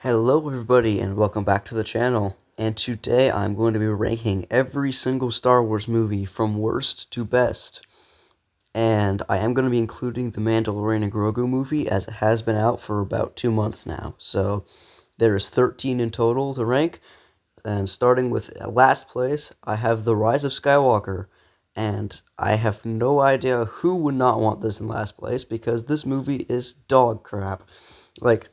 Hello everybody and welcome back to the channel, and today I'm going to be ranking every single Star Wars movie from worst to best, and I am going to be including the Mandalorian and Grogu movie as it has been out for about 2 months now, so there's 13 in total to rank, and starting with last place, I have The Rise of Skywalker, and I have no idea who would not want this in last place because this movie is dog crap. Like,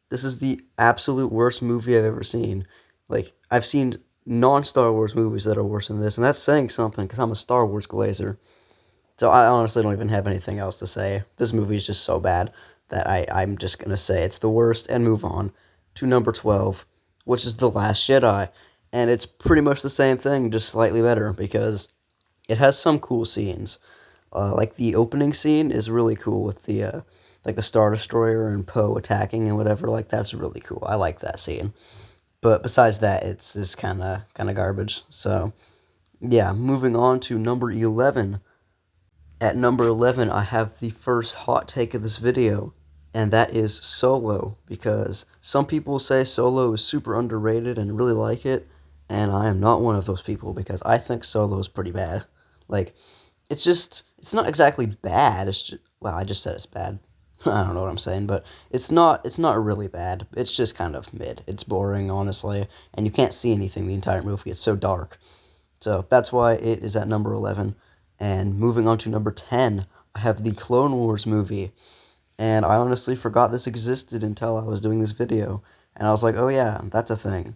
this is the absolute worst movie I've ever seen. Like, I've seen non-Star Wars movies that are worse than this, and that's saying something because I'm a Star Wars glazer. So I honestly don't even have anything else to say. This movie is just so bad that I'm just going to say it's the worst and move on to number 12, which is The Last Jedi. And it's pretty much the same thing, just slightly better because it has some cool scenes. Like the opening scene is really cool with the like the Star Destroyer and Poe attacking and whatever. Like that's really cool. I like that scene. But besides that, it's just kind of garbage. So yeah, moving on to number 11. At number 11, I have the first hot take of this video, and that is Solo, because some people say Solo is super underrated and really like it, and I am not one of those people because I think Solo is pretty bad. Like, it's not exactly bad. It's just, well, I just said it's bad. I don't know what I'm saying, but it's not really bad. It's just kind of mid. It's boring, honestly, and you can't see anything the entire movie. It's so dark. So that's why it is at number 11. And moving on to number 10, I have the Clone Wars movie. And I honestly forgot this existed until I was doing this video. And I was like, oh yeah, that's a thing.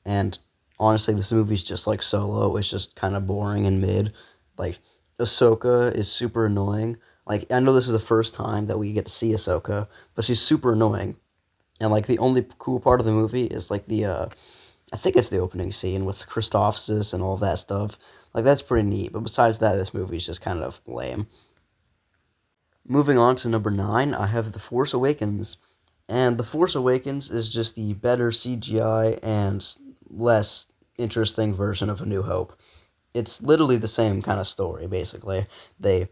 And honestly, this movie's just like Solo. It's just kind of boring and mid. Like, Ahsoka is super annoying. Like, I know this is the first time that we get to see Ahsoka, but she's super annoying. And, like, the only cool part of the movie is, like, I think it's the opening scene with Christophsis and all that stuff. Like, that's pretty neat. But besides that, this movie's just kind of lame. Moving on to number 9, I have The Force Awakens. And The Force Awakens is just the better CGI and less interesting version of A New Hope. It's literally the same kind of story, basically. They,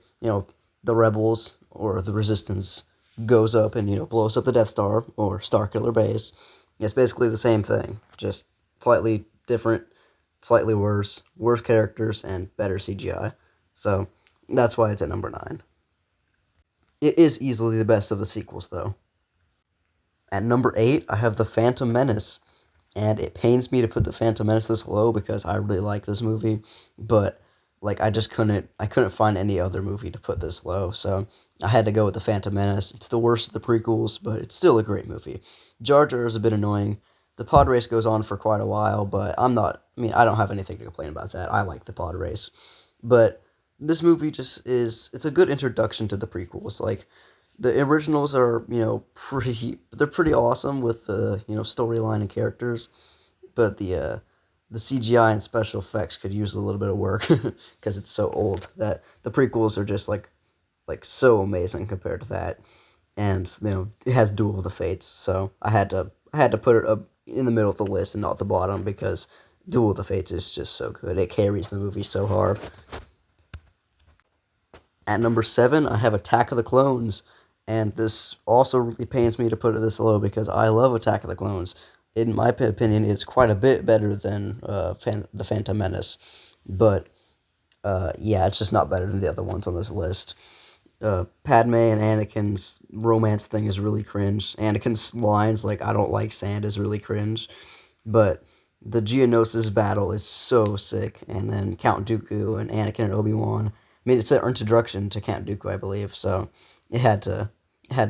the rebels or the resistance goes up and, blows up the Death Star or Starkiller Base. It's basically the same thing, just slightly different, slightly worse characters, and better CGI. So that's why it's at number 9. It is easily the best of the sequels, though. At number 8, I have The Phantom Menace. And it pains me to put The Phantom Menace this low because I really like this movie, but like I couldn't find any other movie to put this low, so I had to go with The Phantom Menace. It's the worst of the prequels, but it's still a great movie. Jar Jar is a bit annoying. The pod race goes on for quite a while, but I don't have anything to complain about that. I like the pod race. But this movie it's a good introduction to the prequels. Like, the originals are, they're pretty awesome with the, storyline and characters, but the CGI and special effects could use a little bit of work because it's so old that the prequels are just like so amazing compared to that, and it has Duel of the Fates, so I had to put it up in the middle of the list and not the bottom because Duel of the Fates is just so good. It carries the movie so hard. At number 7, I have Attack of the Clones, and this also really pains me to put it this low because I love Attack of the Clones. In my opinion, it's quite a bit better than The Phantom Menace, but yeah, it's just not better than the other ones on this list. Padme and Anakin's romance thing is really cringe. Anakin's lines, like, I don't like sand, is really cringe, but the Geonosis battle is so sick, and then Count Dooku and Anakin and Obi-Wan. I mean, it's an introduction to Count Dooku, I believe, so it had to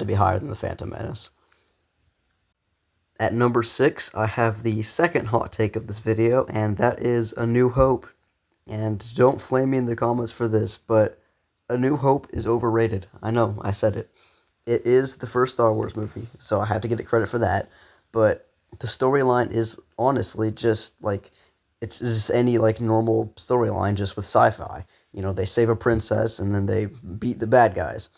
be higher than The Phantom Menace. At number 6, I have the second hot take of this video, and that is A New Hope. And don't flame me in the comments for this, but A New Hope is overrated. I know, I said it. It is the first Star Wars movie, so I have to get it credit for that. But the storyline is honestly just like it's just any like normal storyline, just with sci-fi. They save a princess and then they beat the bad guys.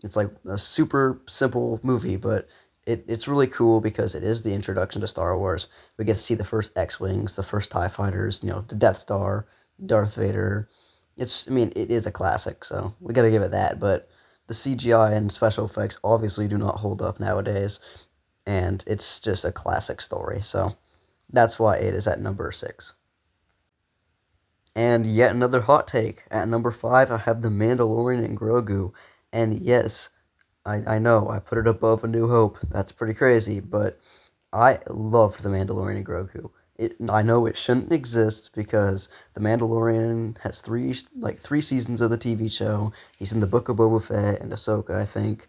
It's like a super simple movie, but it's really cool because it is the introduction to Star Wars. We get to see the first X-Wings, the first TIE fighters, the Death Star, Darth Vader. It is a classic, so we gotta give it that, but the CGI and special effects obviously do not hold up nowadays. and it's just a classic story. So that's why it is at number 6. And yet another hot take. At number 5, I have The Mandalorian and Grogu. And yes, I know, I put it above A New Hope. That's pretty crazy, but I loved The Mandalorian and Grogu. I know it shouldn't exist because The Mandalorian has three seasons of the TV show. He's in the Book of Boba Fett and Ahsoka, I think.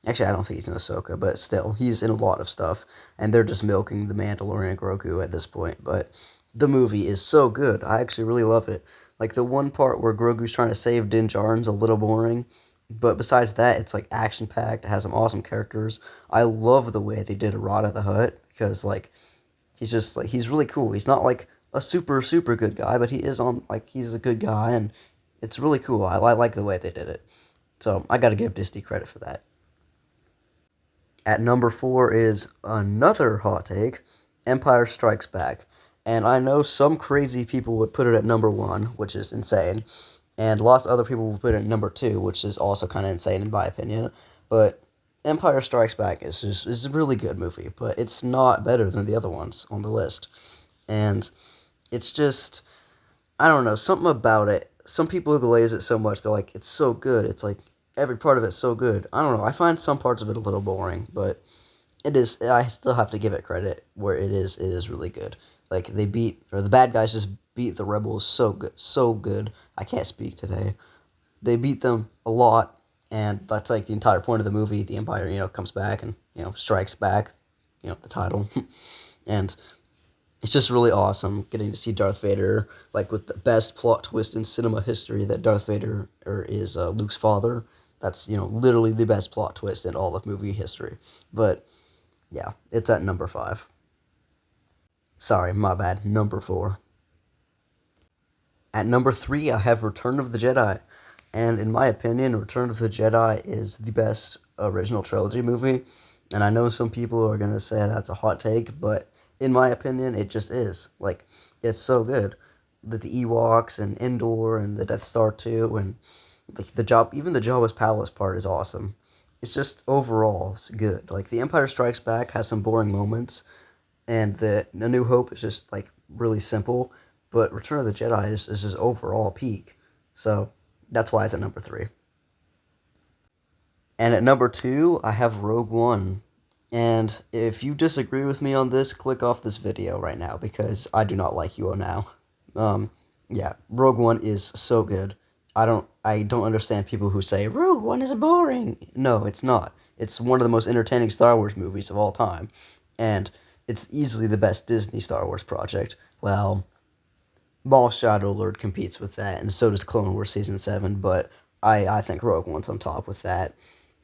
Actually, I don't think he's in Ahsoka, but still, he's in a lot of stuff, and they're just milking The Mandalorian and Grogu at this point. But the movie is so good. I actually really love it. Like, the one part where Grogu's trying to save Din Djarin's a little boring, but besides that, it's, like, action-packed. It has some awesome characters. I love the way they did Arata the Hutt, because, like, he's just, like, he's really cool. He's not, like, a super, super good guy, but he's a good guy, and it's really cool. I like the way they did it. So, I gotta give Disney credit for that. At number 4 is another hot take, Empire Strikes Back. And I know some crazy people would put it at number 1, which is insane. And lots of other people would put it at number 2, which is also kind of insane in my opinion. But Empire Strikes Back is a really good movie, but it's not better than the other ones on the list. And it's just, I don't know, something about it. Some people glaze it so much, they're like, it's so good. It's like, every part of it's so good. I don't know, I find some parts of it a little boring, but it is, I still have to give it credit where it is really good. Like, the bad guys just beat the rebels so good, so good. I can't speak today. They beat them a lot, and that's like the entire point of the movie. The Empire, comes back and, strikes back, the title. And it's just really awesome getting to see Darth Vader, like, with the best plot twist in cinema history, that Darth Vader is Luke's father. That's, literally the best plot twist in all of movie history. But, yeah, it's at number 5. Sorry, my bad, number 4. At number 3, I have Return of the Jedi. And in my opinion, Return of the Jedi is the best original trilogy movie. And I know some people are going to say that's a hot take, but in my opinion, it just is. Like, it's so good. The Ewoks and Endor and the Death Star too, and even the Jabba's Palace part is awesome. It's just overall it's good. Like, the Empire Strikes Back has some boring moments, and the A New Hope is just like really simple, but Return of the Jedi is just overall peak. So that's why it's at number 3. And at number 2, I have Rogue One. And if you disagree with me on this, click off this video right now, because I do not like you now. Yeah, Rogue One is so good. I don't understand people who say Rogue One is boring. No, it's not. It's one of the most entertaining Star Wars movies of all time, and it's easily the best Disney Star Wars project. Well, Maul Shadow Lord competes with that, and so does Clone Wars Season 7, but I think Rogue One's on top with that.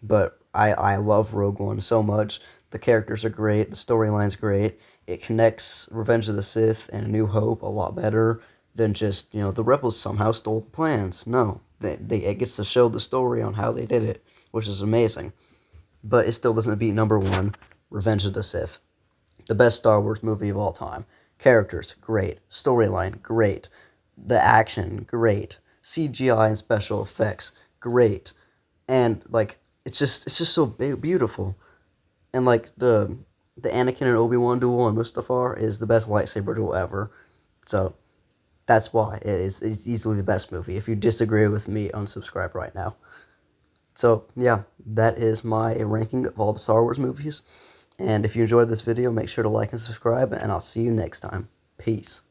But I love Rogue One so much. The characters are great, the storyline's great. It connects Revenge of the Sith and A New Hope a lot better than just, the rebels somehow stole the plans. No, it gets to show the story on how they did it, which is amazing. But it still doesn't beat number 1, Revenge of the Sith. The best Star Wars movie of all time. Characters, great. Storyline, great. The action, great. CGI and special effects, great. And, like, it's just so beautiful. And, like, the Anakin and Obi-Wan duel on Mustafar is the best lightsaber duel ever. So that's why it's easily the best movie. If you disagree with me, unsubscribe right now. So, yeah, that is my ranking of all the Star Wars movies. And if you enjoyed this video, make sure to like and subscribe, and I'll see you next time. Peace.